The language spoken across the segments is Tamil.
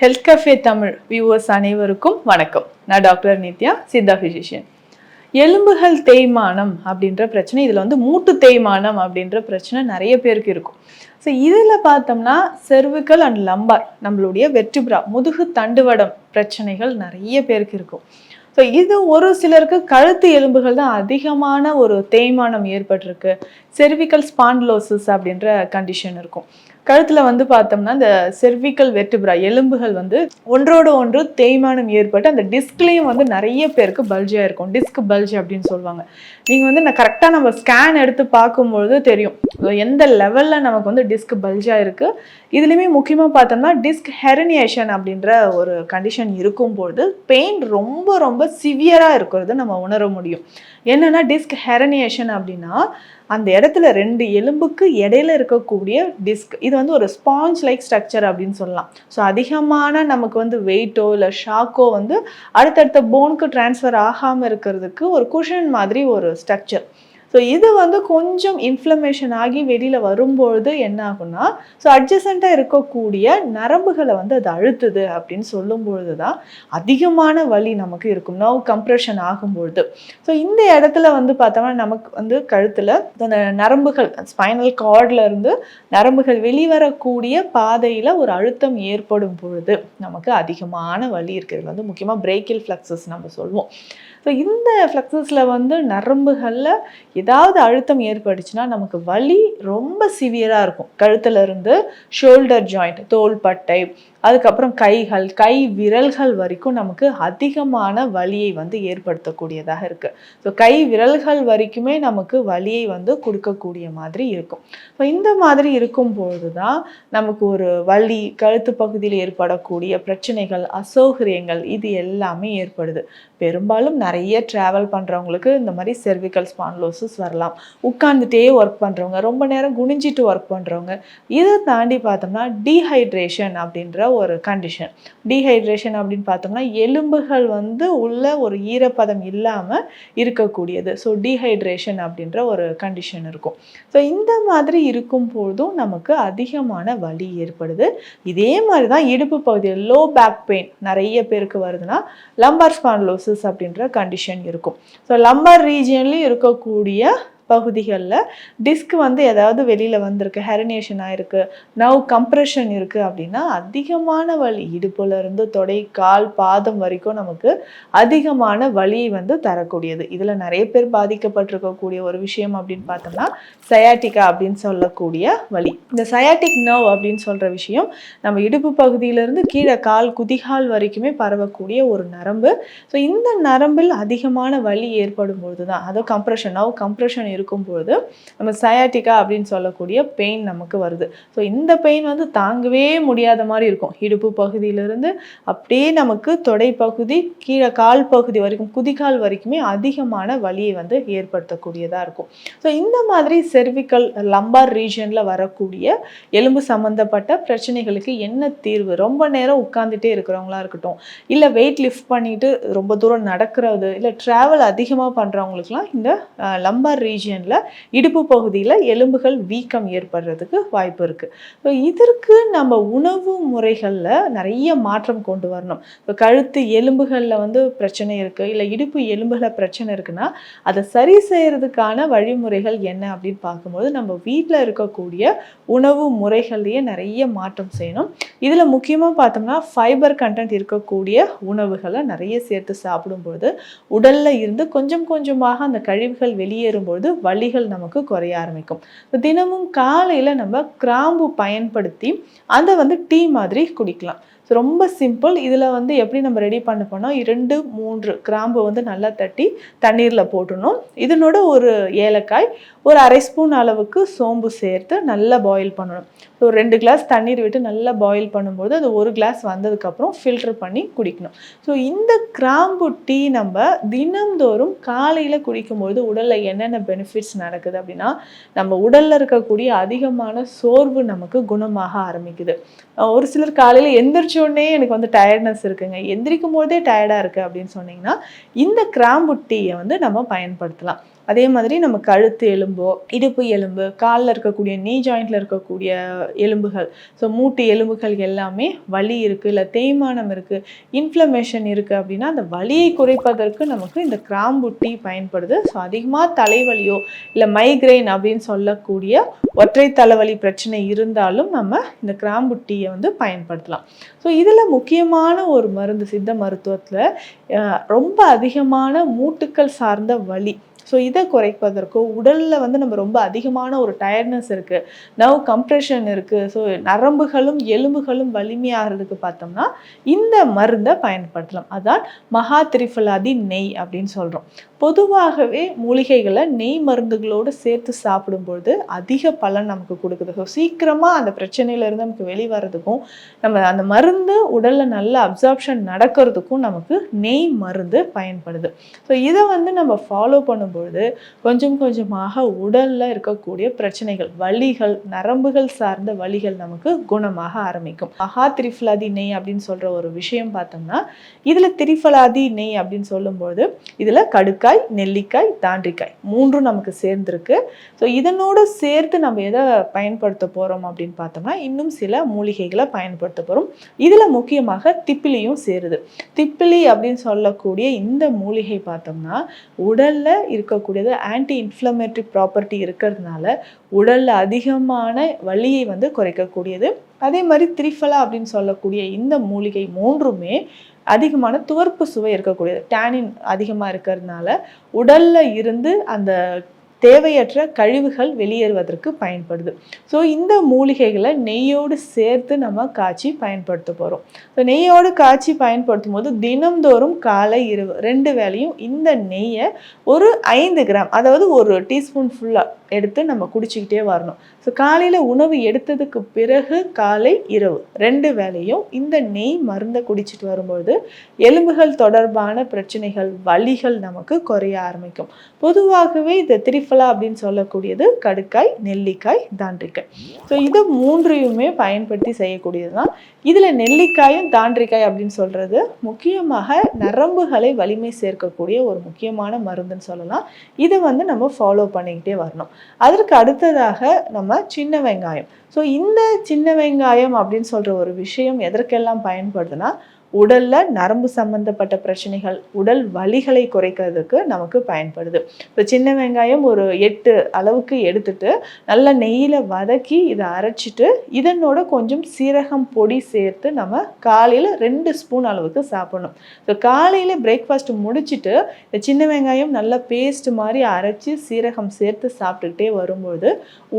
ஹெல்த் கஃபே தமிழ் வியூவர்ஸ் அனைவருக்கும் வணக்கம். நான் டாக்டர் நித்யா, சித்தா ஃபிசிஷியன். எலும்புகள் தேய்மானம் அப்படின்ற பிரச்சனை, இதில் வந்து மூட்டு தேய்மானம் அப்படின்ற பிரச்சனை நிறைய பேருக்கு இருக்கும். ஸோ இதில் பார்த்தோம்னா செர்விக்கல் அண்ட் லம்பார், நம்மளுடைய வெர்டிப்ரா முதுகு தண்டுவடம் பிரச்சனைகள் நிறைய பேருக்கு இருக்கும். ஸோ இது ஒரு சிலருக்கு கழுத்து எலும்புகள் தான் அதிகமான ஒரு தேய்மானம் ஏற்பட்டிருக்கு. செர்விக்கல் ஸ்பாண்டிலோசிஸ் அப்படின்ற கண்டிஷன் இருக்கும். கழுத்தில் வந்து பார்த்தோம்னா இந்த செர்விக்கல் வெர்டிப்ரா எலும்புகள் வந்து ஒன்றோடு ஒன்று தேய்மானம் ஏற்பட்டு அந்த டிஸ்க்லேயும் வந்து நிறைய பேருக்கு பல்ஜியாக இருக்கும். டிஸ்க் பல்ஜ் அப்படின்னு சொல்லுவாங்க. நீங்கள் வந்து கரெக்டாக நம்ம ஸ்கேன் எடுத்து பார்க்கும்பொழுது தெரியும் எந்த லெவலில் நமக்கு வந்து டிஸ்க் பல்ஜாக இருக்குது. இதுலேயுமே முக்கியமாக பார்த்தோம்னா டிஸ்க் ஹெர்னியேஷன் அப்படின்ற ஒரு கண்டிஷன் இருக்கும்போது பெயின் ரொம்ப ரொம்ப சிவியராக இருக்கிறது நம்ம உணர முடியும். என்னென்னா டிஸ்க் ஹெர்னியேஷன் அப்படின்னா அந்த இடத்துல ரெண்டு எலும்புக்கு இடையில இருக்கக்கூடிய டிஸ்க், இது வந்து ஒரு ஸ்பாஞ்ச் லைக் ஸ்ட்ரக்சர் அப்படின்னு சொல்லலாம். ஸோ அதிகமான நமக்கு வந்து வெயிட்டோ இல்லை ஷாக்கோ வந்து அடுத்தடுத்த போனுக்கு டிரான்ஸ்ஃபர் ஆகாமல் இருக்கிறதுக்கு ஒரு குஷன் மாதிரி ஒரு ஸ்ட்ரக்சர். ஸோ இது வந்து கொஞ்சம் இன்ஃப்ளமேஷன் ஆகி வெளியில் வரும்பொழுது என்ன ஆகும்னா, ஸோ அட்ஜசண்ட்டாக இருக்கக்கூடிய நரம்புகளை வந்து அது அழுத்துது அப்படின்னு சொல்லும் பொழுது தான் அதிகமான வலி நமக்கு இருக்கும், நர்வ் கம்ப்ரெஷன் ஆகும்பொழுது. ஸோ இந்த இடத்துல வந்து பார்த்தோம்னா நமக்கு வந்து கழுத்தில் அந்த நரம்புகள் ஸ்பைனல் கார்டில் இருந்து நரம்புகள் வெளிவரக்கூடிய பாதையில் ஒரு அழுத்தம் ஏற்படும் பொழுது நமக்கு அதிகமான வலி இருக்குது. இதில் வந்து முக்கியமாக பிரேக்கில் ஃப்ளக்ஸஸ் நம்ம சொல்லுவோம். ஸோ இந்த ஃப்ளக்ஸஸில் வந்து நரம்புகளில் ஏதாவது அழுத்தம் ஏற்பட்டுச்சுன்னா நமக்கு வலி ரொம்ப சிவியராக இருக்கும். கழுத்துல இருந்து ஷோல்டர் ஜாயிண்ட், தோள்பட்டை, அதுக்கப்புறம் கைகள், கை விரல்கள் வரைக்கும் நமக்கு அதிகமான வலியை வந்து ஏற்படுத்தக்கூடியதாக இருக்குது. ஸோ கை விரல்கள் வரைக்குமே நமக்கு வலியை வந்து கொடுக்கக்கூடிய மாதிரி இருக்கும். ஸோ இந்த மாதிரி இருக்கும்பொழுது தான் நமக்கு ஒரு வலி, கழுத்து பகுதியில் ஏற்படக்கூடிய பிரச்சனைகள், அசௌகரியங்கள் இது எல்லாமே ஏற்படுது. பெரும்பாலும் நிறைய ட்ராவல் பண்ணுறவங்களுக்கு இந்த மாதிரி செர்விக்கல் ஸ்பாண்டிலோசிஸ் வரலாம். உட்காந்துட்டே ஒர்க் பண்ணுறவங்க, ரொம்ப நேரம் குனிஞ்சிட்டு ஒர்க் பண்ணுறவங்க, இதை தாண்டி பார்த்தோம்னா டீஹைட்ரேஷன் அப்படின்ற ஒரு கண்டிஷன். டீஹைட்ரேஷன் அப்படின்னு பார்த்தோம்னா எலும்புகள் வந்து உள்ள ஒரு ஈரப்பதம் இல்லாமல் இருக்கக்கூடியது. ஸோ டீஹைட்ரேஷன் அப்படின்ற ஒரு கண்டிஷன் இருக்கும். ஸோ இந்த மாதிரி இருக்கும் போதும் நமக்கு அதிகமான வலி ஏற்படுது. இதே மாதிரி தான் இடுப்பு பகுதியில் லோ பேக் பெயின் நிறைய பேருக்கு வருதுன்னா லம்பார் ஸ்பாண்டிலோசிஸ் அப்படின்ற கண்டிஷன் இருக்கும். ஸோ லம்பார் ரீஜியன்லேயும் இருக்கக்கூடிய பகுதிகளில் டிஸ்க் வந்து ஏதாவது வெளியில் வந்திருக்கு, ஹெர்னியேஷன் ஆகிருக்கு, நர்வ் கம்ப்ரெஷன் இருக்குது அப்படின்னா அதிகமான வலி, இடுப்புலேருந்து தொடை, கால், பாதம் வரைக்கும் நமக்கு அதிகமான வலியை வந்து தரக்கூடியது. இதில் நிறைய பேர் பாதிக்கப்பட்டிருக்கக்கூடிய ஒரு விஷயம் அப்படின்னு பார்த்தோம்னா சயாட்டிகா அப்படின்னு சொல்லக்கூடிய வலி. இந்த சயாட்டிக் நர்வ் அப்படின்னு சொல்கிற விஷயம் நம்ம இடுப்பு பகுதியிலேருந்து கீழே கால், குதிகால் வரைக்குமே பரவக்கூடிய ஒரு நரம்பு. ஸோ இந்த நரம்பில் அதிகமான வலி ஏற்படும் பொழுது தான், அதோ கம்ப்ரெஷன், நர்வ் கம்ப்ரெஷன் இருக்கும்பொழுது நம்ம சயாட்டிகா அப்படின்னு சொல்லக்கூடிய பெயின் நமக்கு வருது. ஸோ இந்த பெயின் வந்து தாங்கவே முடியாத மாதிரி இருக்கும். இடுப்பு பகுதியிலிருந்து அப்படியே நமக்கு தொடை பகுதி, கீழே கால் பகுதி வரைக்கும், குதிகால் வரைக்குமே அதிகமான வலியை வந்து ஏற்படுத்தக்கூடியதாக இருக்கும். ஸோ இந்த மாதிரி செர்விக்கல் லம்பார் ரீஜனில் வரக்கூடிய எலும்பு சம்மந்தப்பட்ட பிரச்சனைகளுக்கு என்ன தீர்வு? ரொம்ப நேரம் உட்காந்துட்டே இருக்கிறவங்களா இருக்கட்டும், இல்லை வெயிட் லிஃப்ட் பண்ணிட்டு ரொம்ப தூரம் நடக்கிறது, இல்லை ட்ராவல் அதிகமாக பண்ணுறவங்களுக்குலாம் இந்த லம்பார் ரீஜனில் இடுப்பு பகுதியில் எலும்புகள் வீக்கம் ஏற்படுறதுக்கு வாய்ப்பு இருக்குது. ஸோ இதற்கு நம்ம உணவு முறைகளில் நிறைய மாற்றம் கொண்டு வரணும். இப்போ கழுத்து எலும்புகளில் வந்து பிரச்சனை இருக்குது, இல்லை இடுப்பு எலும்புகளில் பிரச்சனை இருக்குன்னா அதை சரி செய்கிறதுக்கான வழிமுறைகள் என்ன அப்படின்னு பார்க்கும்போது நம்ம வீட்டில் இருக்கக்கூடிய உணவு முறைகள்லேயே நிறைய மாற்றம் செய்யணும். இதில் முக்கியமாக பார்த்தோம்னா ஃபைபர் கண்டென்ட் இருக்கக்கூடிய உணவுகளை நிறைய சேர்த்து சாப்பிடும்போது உடலில் இருந்து கொஞ்சம் கொஞ்சமாக அந்த கழிவுகள் வெளியேறும்போது வலிகள் நமக்கு குறைய ஆரம்பிக்கும். தினமும் காலையில் நம்ம கிராம்பு பயன்படுத்தி அதை வந்து டீ மாதிரி குடிக்கலாம். ஸோ ரொம்ப சிம்பிள். இதில் வந்து எப்படி நம்ம ரெடி பண்ண போனால் 2-3 கிராம்பு வந்து நல்லா தட்டி தண்ணீரில் போட்டணும். இதனோட ஒரு ஏலக்காய், ஒரு 1/2 ஸ்பூன் அளவுக்கு சோம்பு சேர்த்து நல்லா பாயில் பண்ணணும். ஸோ 2 கிளாஸ் தண்ணீர் விட்டு நல்லா பாயில் பண்ணும்போது அது 1 கிளாஸ் வந்ததுக்கப்புறம் ஃபில்டர் பண்ணி குடிக்கணும். ஸோ இந்த கிராம்பு டீ நம்ம தினம்தோறும் காலையில் குடிக்கும்போது உடலில் என்னென்ன பெனிஃபிட்ஸ் நடக்குது அப்படின்னா, நம்ம உடலில் இருக்கக்கூடிய அதிகமான சோர்வு நமக்கு குணமாக ஆரம்பிக்குது. ஒரு சிலர் காலையில் எந்திரிச்சோடனே எனக்கு வந்து டயர்ட்னஸ் இருக்குங்க, எந்திரிக்கும் போதே டயர்டாக இருக்குது அப்படின்னு சொன்னீங்கன்னா இந்த கிராம்பு டீயை வந்து நம்ம பயன்படுத்தலாம். அதே மாதிரி நம்ம கழுத்து எலும்போ, இடுப்பு எலும்பு, காலில் இருக்கக்கூடிய நீ ஜாயிண்டில் இருக்கக்கூடிய எலும்புகள், ஸோ மூட்டு எலும்புகள் எல்லாமே வலி இருக்குது, இல்லை தேய்மானம் இருக்குது, இன்ஃப்ளமேஷன் இருக்குது அப்படின்னா அந்த வலியை குறைப்பதற்கு நமக்கு இந்த கிராம்பு டீ பயன்படுது. ஸோ அதிகமாக தலைவலியோ இல்லை மைக்ரைன் அப்படின்னு சொல்லக்கூடிய ஒற்றை தலைவலி பிரச்சனை இருந்தாலும் நம்ம இந்த கிராம்பு டீயை வந்து பயன்படுத்தலாம். ஸோ இதில் முக்கியமான ஒரு மருந்து சித்த மருத்துவத்தில் ரொம்ப அதிகமான மூட்டுக்கள் சார்ந்த வலி, ஸோ இதை குறைப்பதற்கோ உடலில் வந்து நம்ம ரொம்ப அதிகமான ஒரு டயர்ட்னஸ் இருக்குது, நர்வ் கம்ப்ரெஷன் இருக்குது, ஸோ நரம்புகளும் எலும்புகளும் வலிமையாகிறதுக்கு பார்த்தோம்னா இந்த மருந்தை பயன்படுத்தலாம். அதான் மகா திரிஃபலாதி நெய் அப்படின்னு சொல்கிறோம். பொதுவாகவே மூலிகைகளை நெய் மருந்துகளோடு சேர்த்து சாப்பிடும்பொழுது அதிக பலன் நமக்கு கொடுக்குது. ஸோ சீக்கிரமாக அந்த பிரச்சனையிலேருந்து நமக்கு வெளிவரதுக்கும் நம்ம அந்த மருந்து உடலில் நல்ல அப்சார்ப்ஷன் நடக்கிறதுக்கும் நமக்கு நெய் மருந்து பயன்படுது. ஸோ இதை வந்து நம்ம ஃபாலோ பண்ணும்பொழுது கொஞ்சம் கொஞ்சமாக உடலில் இருக்கக்கூடிய பிரச்சனைகள், வலிகள், நரம்புகள் சார்ந்த வலிகள் நமக்கு குணமாக ஆரம்பிக்கும். மகா திரிஃபலாதி நெய் அப்படின்னு சொல்கிற ஒரு விஷயம் பார்த்தோம்னா இதில் திரிஃபலாதி நெய் அப்படின்னு சொல்லும்போது இதில் கடுக்காய், நெல்லிக்காய், தாண்டிக்காய் மூன்றும் நமக்கு சேர்ந்துருக்கு. ஸோ இதனோடு சேர்த்து நம்ம எதை பயன்படுத்த போகிறோம் அப்படின்னு பார்த்தோம்னா இன்னும் சில மூலிகைகளை பயன்படுத்த போகிறோம். இதில் முக்கியமாக திப்பிலியும் சேருது. திப்பிலி அப்படின்னு சொல்லக்கூடிய இந்த மூலிகை பார்த்தோம்னா உடலில் இருக்கக்கூடியது ஆன்டி இன்ஃப்ளமேட்டரி ப்ராப்பர்ட்டி இருக்கிறதுனால உடலில் அதிகமான வலியை வந்து குறைக்கக்கூடியது. அதே மாதிரி திரிஃபலா அப்படின்னு சொல்லக்கூடிய இந்த மூலிகை மூன்றுமே அதிகமான துவர்ப்பு சுவை இருக்கக்கூடியது. டேனின் அதிகமாக இருக்கிறதுனால உடலில் இருந்து அந்த தேவையற்ற கழிவுகள் வெளியேறுவதற்கு பயன்படுது. ஸோ இந்த மூலிகைகளை நெய்யோடு சேர்த்து நம்ம காய்ச்சி பயன்படுத்த போகிறோம். ஸோ நெய்யோடு காய்ச்சி பயன்படுத்தும் போது தினம்தோறும் காலை இரவு 2 வேளையும் இந்த நெய்யை ஒரு 5 கிராம், அதாவது ஒரு டீஸ்பூன் ஃபுல்லாக எடுத்து நம்ம குடிச்சிக்கிட்டே வரணும். ஸோ காலையில் உணவு எடுத்ததுக்கு பிறகு காலை இரவு 2 வேளையும் இந்த நெய் மருந்தை குடிச்சிட்டு வரும்பொழுது எலும்புகள் தொடர்பான பிரச்சனைகள், வலிகள் நமக்கு குறைய ஆரம்பிக்கும். பொதுவாகவே இந்த திரிஃபலா அப்படின்னு சொல்லக்கூடியது கடுக்காய், நெல்லிக்காய், தாண்டிக்காய். ஸோ இது மூன்றையுமே பயன்படுத்தி செய்யக்கூடியது தான். இதில் நெல்லிக்காயும் தாண்டிக்காய் அப்படின்னு சொல்கிறது முக்கியமாக நரம்புகளை வலிமை சேர்க்கக்கூடிய ஒரு முக்கியமான மருந்துன்னு சொல்லலாம். இதை வந்து நம்ம ஃபாலோ பண்ணிக்கிட்டே வரணும். அதற்கு அடுத்ததாக நம்ம சின்ன வெங்காயம். ஸோ இந்த சின்ன வெங்காயம் அப்படின்னு சொல்கிற ஒரு விஷயம் எதற்கெல்லாம் பயன்படுதுன்னா உடலில் நரம்பு சம்பந்தப்பட்ட பிரச்சனைகள், உடல் வலிகளை குறைக்கிறதுக்கு நமக்கு பயன்படுது. இப்போ சின்ன வெங்காயம் ஒரு 8 அளவுக்கு எடுத்துட்டு நல்லா நெய்யில் வதக்கி இதை அரைச்சிட்டு இதனோட கொஞ்சம் சீரகம் பொடி சேர்த்து நம்ம காலையில் 2 ஸ்பூன் அளவுக்கு சாப்பிடணும். ஸோ காலையில் பிரேக்ஃபாஸ்ட் முடிச்சுட்டு இந்த சின்ன வெங்காயம் நல்லா பேஸ்ட் மாதிரி அரைச்சி சீரகம் சேர்த்து சாப்பிட்டுக்கிட்டே வரும்போது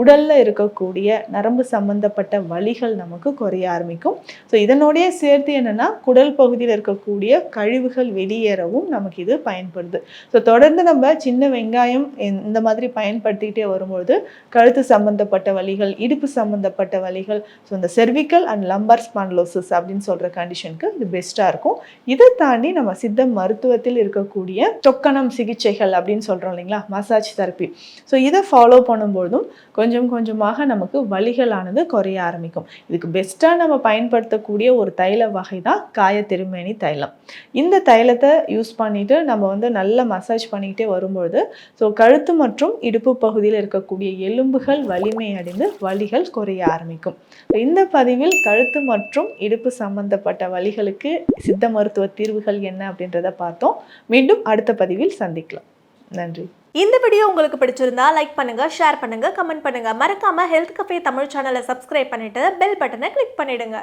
உடலில் இருக்கக்கூடிய நரம்பு சம்பந்தப்பட்ட வலிகள் நமக்கு குறைய ஆரம்பிக்கும். ஸோ இதனோடைய சேர்த்து என்னென்னா குடல் பகுதியில் இருக்கக்கூடிய கழிவுகள் வெளியேறவும் நமக்கு இது பயன்படுது. ஸோ தொடர்ந்து நம்ம சின்ன வெங்காயம் இந்த மாதிரி பயன்படுத்திக்கிட்டே வரும்பொழுது கழுத்து சம்பந்தப்பட்ட வலிகள், இடுப்பு சம்பந்தப்பட்ட வலிகள், ஸோ இந்த செர்விக்கல் அண்ட் லம்பர் ஸ்பான்லோசிஸ் அப்படின்னு சொல்கிற கண்டிஷனுக்கு இது பெஸ்ட்டாக இருக்கும். இதை தாண்டி நம்ம சித்த மருத்துவத்தில் இருக்கக்கூடிய தொக்கணம் சிகிச்சைகள் அப்படின்னு சொல்கிறோம் இல்லைங்களா, மசாஜ் தெரப்பி. ஸோ இதை ஃபாலோ பண்ணும்போதும் கொஞ்சம் கொஞ்சமாக நமக்கு வலிகளானது குறைய ஆரம்பிக்கும். இதுக்கு பெஸ்ட்டாக நம்ம பயன்படுத்தக்கூடிய ஒரு தைல வகை தான் காய திருமேனி தைலம். இந்த தைலத்தை யூஸ் பண்ணிட்டு நம்ம வந்து நல்ல மசாஜ் பண்ணிக்கிட்டே வரும்பொழுது ஸோ கழுத்து மற்றும் இடுப்பு பகுதியில் இருக்கக்கூடிய எலும்புகள் வலிமை அடைந்து வலிகள் குறைய ஆரம்பிக்கும். இந்த பதிவில் கழுத்து மற்றும் இடுப்பு சம்பந்தப்பட்ட வலிகளுக்கு சித்த மருத்துவ தீர்வுகள் என்ன அப்படின்றத பார்த்தோம். மீண்டும் அடுத்த பதிவில் சந்திக்கலாம். நன்றி. இந்த வீடியோ உங்களுக்கு பிடிச்சிருந்தா லைக் பண்ணுங்க, ஷேர் பண்ணுங்க, கமெண்ட் பண்ணுங்க. மறக்காம ஹெல்த் கஃபே தமிழ் சேனலை சப்ஸ்கிரைப் பண்ணிட்டு பெல் பட்டனை கிளிக் பண்ணிடுங்க.